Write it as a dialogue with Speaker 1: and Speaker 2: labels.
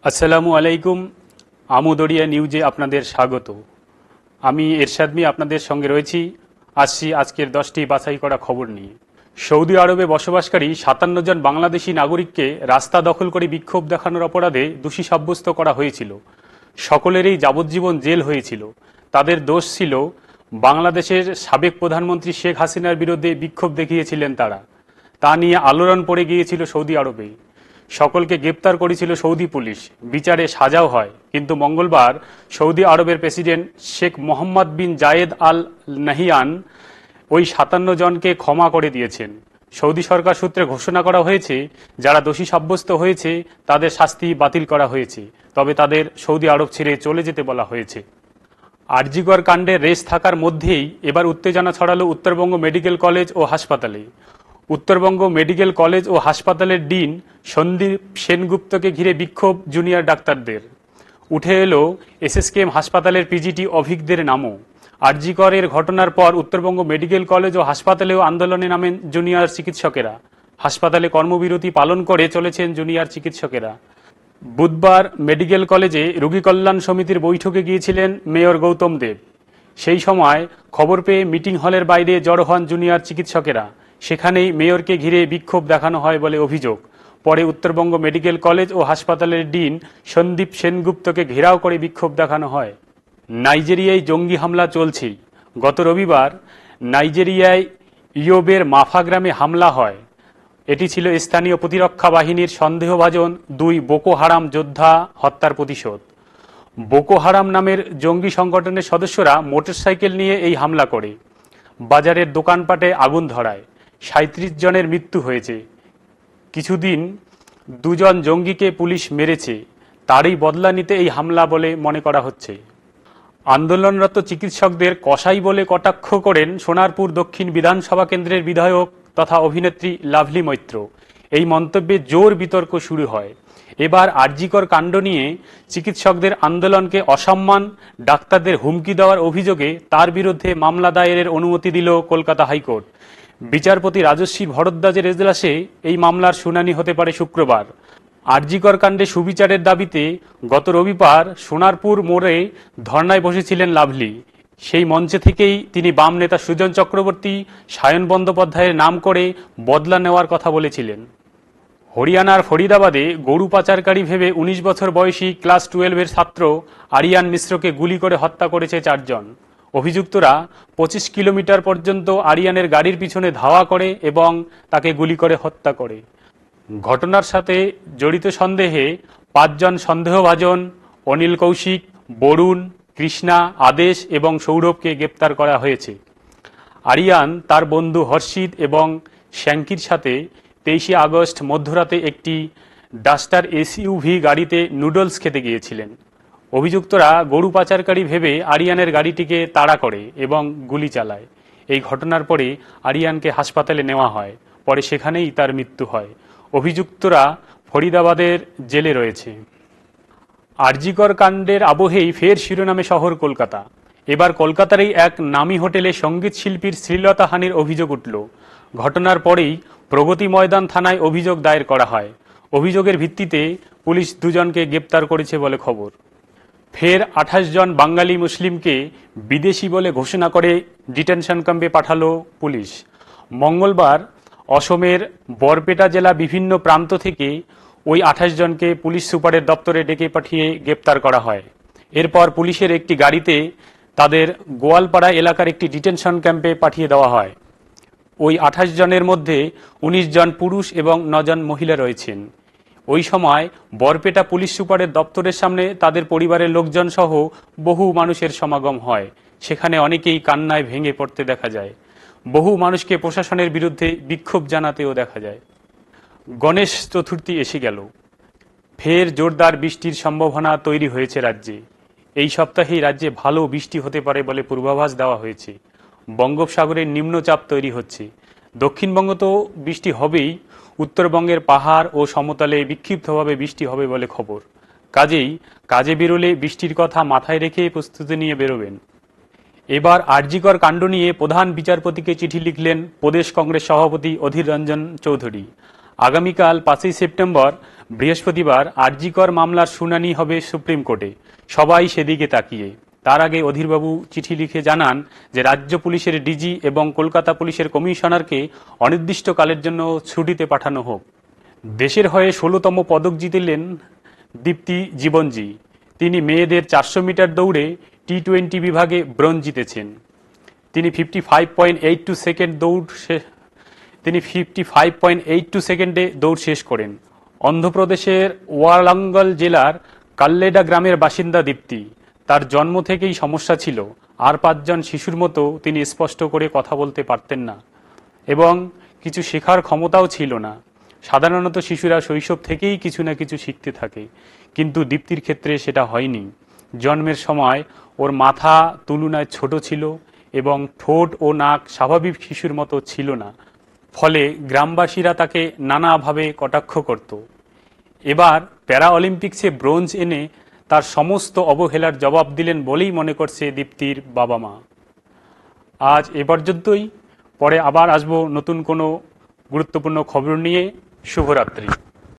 Speaker 1: আসসালামু আলাইকুম। আমুদরিয়া নিউজে আপনাদের স্বাগত। আমি এরশাদ মিয়া আপনাদের সঙ্গে রয়েছি। আসছি আজকের 10টি বাছাই করা খবর নিয়ে। সৌদি আরবে বসবাসকারী 57 জন বাংলাদেশি নাগরিককে রাস্তা দখল করে বিক্ষোভ দেখানোর অপরাধে দোষী সাব্যস্ত করা হয়েছিল। সকলেরই যাবজ্জীবন জেল হয়েছিল। তাদের দোষ ছিল বাংলাদেশের সাবেক প্রধানমন্ত্রী শেখ হাসিনার বিরুদ্ধে বিক্ষোভ দেখিয়েছিলেন তারা। তা নিয়ে আলোড়ন পড়ে গিয়েছিল সৌদি আরবে। সকলকে গ্রেপ্তার করেছিল সৌদি পুলিশ। বিচারে সাজাও হয়, কিন্তু মঙ্গলবার সৌদি আরবের প্রেসিডেন্ট শেখ মোহাম্মদ বিন জায়েদ আল নাহিয়ান ওই 57 জনকে ক্ষমা করে দিয়েছেন। সৌদি সরকার সূত্রে ঘোষণা করা হয়েছে, যারা দোষী সাব্যস্ত হয়েছে তাদের শাস্তি বাতিল করা হয়েছে, তবে তাদের সৌদি আরব ছেড়ে চলে যেতে বলা হয়েছে। আরজিকর কাণ্ডের রেশ থাকার মধ্যেই এবার উত্তেজনা ছড়ালো উত্তরবঙ্গ মেডিকেল কলেজ ও হাসপাতালে। উত্তরবঙ্গ মেডিকেল কলেজ ও হাসপাতালের ডিন সন্দীপ সেনগুপ্তকে ঘিরে বিক্ষোভ জুনিয়র ডাক্তারদের। উঠে এলো এসএসকেএম হাসপাতালের পিজিটি অভিজ্ঞদের নামও। আরজিকরের ঘটনার পর উত্তরবঙ্গ মেডিকেল কলেজ ও হাসপাতালেও আন্দোলনে নামেন জুনিয়র চিকিৎসকেরা। হাসপাতালে কর্মবিরতি পালন করে চলেছেন জুনিয়র চিকিৎসকেরা। বুধবার মেডিকেল কলেজে রোগী কল্যাণ সমিতির বৈঠকে গিয়েছিলেন মেয়র গৌতম দেব। সেই সময় খবর পেয়ে মিটিং হলের বাইরে জড়ো হন জুনিয়র চিকিৎসকেরা। সেখানেই মেয়রকে ঘিরে বিক্ষোভ দেখানো হয় বলে অভিযোগ। পরে উত্তরবঙ্গ মেডিকেল কলেজ ও হাসপাতালের ডিন সন্দীপ সেনগুপ্তকে ঘেরাও করে বিক্ষোভ দেখানো হয়। নাইজেরিয়ায় জঙ্গি হামলা চলছে। গত রবিবার নাইজেরিয়ায় ইয়োবের মাফা গ্রামে হামলা হয়। এটি ছিল স্থানীয় প্রতিরক্ষা বাহিনীর সন্দেহভাজন 2 বোকো হারাম যোদ্ধা হত্যার প্রতিশোধ। বোকো হারাম নামের জঙ্গি সংগঠনের সদস্যরা মোটরসাইকেল নিয়ে এই হামলা করে। বাজারের দোকানপাটে আগুন ধরায়। 37 জনের মৃত্যু হয়েছে। কিছুদিন 2 জন জঙ্গিকে পুলিশ মেরেছে। তারই বদলা নিতে এই হামলা বলে মনে করা হচ্ছে। আন্দোলনরত চিকিৎসকদের কসাই বলে কটাক্ষ করেন সোনারপুর দক্ষিণ বিধানসভা কেন্দ্রের বিধায়ক তথা অভিনেত্রী লাভলি মৈত্র। এই মন্তব্যে জোর বিতর্ক শুরু হয়। এবার আরজিকর কাণ্ড নিয়ে চিকিৎসকদের আন্দোলনকে অসম্মান, ডাক্তারদের হুমকি দেওয়ার অভিযোগে তার বিরুদ্ধে মামলা দায়েরের অনুমতি দিল কলকাতা হাইকোর্ট। বিচারপতি রাজশ্রী ভরদ্বাজের এজলাসে এই মামলার শুনানি হতে পারে শুক্রবার। আরজিকর কাণ্ডে সুবিচারের দাবিতে গত রবিবার সোনারপুর মোড়ে ধর্নায় বসেছিলেন লাভলি। সেই মঞ্চে থেকেই তিনি বাম নেতা সুজন চক্রবর্তী, সায়ন বন্দ্যোপাধ্যায়ের নাম করে বদলা নেওয়ার কথা বলেছিলেন। হরিয়ানার ফরিদাবাদে গরু পাচারকারী ভেবে 19 বছর বয়সী ক্লাস 12-এর ছাত্র আরিয়ান মিশ্রকে গুলি করে হত্যা করেছে 4 জন। অভিযুক্তরা 25 কিলোমিটার পর্যন্ত আরিয়ানের গাড়ির পিছনে ধাওয়া করে এবং তাকে গুলি করে হত্যা করে। ঘটনার সাথে জড়িত সন্দেহে 5 জন সন্দেহভাজন অনিল কৌশিক, বরুণ, কৃষ্ণা, আদেশ এবং সৌরভকে গ্রেপ্তার করা হয়েছে। আরিয়ান তার বন্ধু হর্ষিত এবং শ্যাঙ্কির সাথে 23 আগস্ট মধ্যরাতে একটি ডাস্টার এসইউভি গাড়িতে নুডলস খেতে গিয়েছিলেন। অভিযুক্তরা গরু পাচারকারী ভেবে আরিয়ানের গাড়িটিকে তাড়া করে এবং গুলি চালায়। এই ঘটনার পরে আরিয়ানকে হাসপাতালে নেওয়া হয়। পরে সেখানেই তার মৃত্যু হয়। অভিযুক্তরা ফরিদাবাদের জেলে রয়েছে। আরজিকর কাণ্ডের আবহেই ফের শিরোনামে শহর কলকাতা। এবার কলকাতারই এক নামী হোটেলে সঙ্গীত শিল্পীর শ্লীলতাহানির অভিযোগ উঠল। ঘটনার পরেই প্রগতি ময়দান থানায় অভিযোগ দায়ের করা হয়। অভিযোগের ভিত্তিতে পুলিশ 2 জনকে গ্রেপ্তার করেছে বলে খবর। ফের 28 জন বাঙালি মুসলিমকে বিদেশি বলে ঘোষণা করে ডিটেনশন ক্যাম্পে পাঠালো পুলিশ। মঙ্গলবার অসমের বরপেটা জেলা বিভিন্ন প্রান্ত থেকে ওই 28 জনকে পুলিশ সুপারের দপ্তরে ডেকে পাঠিয়ে গ্রেপ্তার করা হয়। এরপর পুলিশের একটি গাড়িতে তাদের গোয়ালপাড়া এলাকার একটি ডিটেনশন ক্যাম্পে পাঠিয়ে দেওয়া হয়। ওই 28 জনের মধ্যে 19 জন পুরুষ এবং 9 জন মহিলা রয়েছেন। ওই সময় বরপেটা পুলিশ সুপারের দপ্তরের সামনে তাদের পরিবারের লোকজন সহ বহু মানুষের সমাগম হয়। সেখানে অনেকেই কান্নায় ভেঙে পড়তে দেখা যায়। বহু মানুষকে প্রশাসনের বিরুদ্ধে বিক্ষোভ জানাতেও দেখা যায়। গণেশ চতুর্থী এসে গেল। ফের জোরদার বৃষ্টির সম্ভাবনা তৈরি হয়েছে রাজ্যে। এই সপ্তাহেই রাজ্যে ভালো বৃষ্টি হতে পারে বলে পূর্বাভাস দেওয়া হয়েছে। বঙ্গোপসাগরের নিম্নচাপ তৈরি হচ্ছে। দক্ষিণবঙ্গ তো বৃষ্টি হবেই, উত্তরবঙ্গের পাহাড় ও সমতলে বিক্ষিপ্তভাবে বৃষ্টি হবে বলে খবর। কাজেই কাজে বেরোলে বৃষ্টির কথা মাথায় রেখে প্রস্তুতি নিয়ে বেরোবেন। এবার আরজিকর কাণ্ড নিয়ে প্রধান বিচারপতিকে চিঠি লিখলেন প্রদেশ কংগ্রেস সভাপতি অধীর রঞ্জন চৌধুরী। আগামীকাল 5ই সেপ্টেম্বর বৃহস্পতিবার আরজিকর মামলার শুনানি হবে সুপ্রিম কোর্টে। সবাই সেদিকে তাকিয়ে। তার আগে অধীরবাবু চিঠি লিখে জানান যে রাজ্য পুলিশের ডিজি এবং কলকাতা পুলিশের কমিশনারকে অনির্দিষ্টকালের জন্য ছুটিতে পাঠানো হোক। দেশের হয়ে ১৬তম পদক জিতলেন দীপ্তি জীবনজি। তিনি মেয়েদের ৪০০ মিটার দৌড়ে টি-20 বিভাগে ব্রোঞ্জ জিতেছেন। তিনি 55.82 সেকেন্ডে দৌড় শেষ করেন। অন্ধ্রপ্রদেশের ওয়ারাঙ্গল জেলার কাল্লেডা গ্রামের বাসিন্দা দীপ্তি। তার জন্ম থেকেই সমস্যা ছিল। আর ৫জন শিশুর মতো তিনি স্পষ্ট করে কথা বলতে পারতেন না এবং কিছু শেখার ক্ষমতাও ছিল না। সাধারণত শিশুরা শৈশব থেকেই কিছু না কিছু শিখতে থাকে, কিন্তু দীপ্তির ক্ষেত্রে সেটা হয়নি। জন্মের সময় ওর মাথা তুলনায় ছোট ছিল এবং ঠোঁট ও নাক স্বাভাবিক শিশুর মতো ছিল না। ফলে গ্রামবাসীরা তাকে নানাভাবে কটাক্ষ করত। এবার প্যারা অলিম্পিক্সে ব্রোঞ্জ এনে তার সমস্ত অবহেলার জবাব দিলেন বলেই মনে করছে দীপ্তির বাবা মা। আজ এ পর্যন্তই। পরে আবার আসবো নতুন কোনো গুরুত্বপূর্ণ খবর নিয়ে। শুভরাত্রি।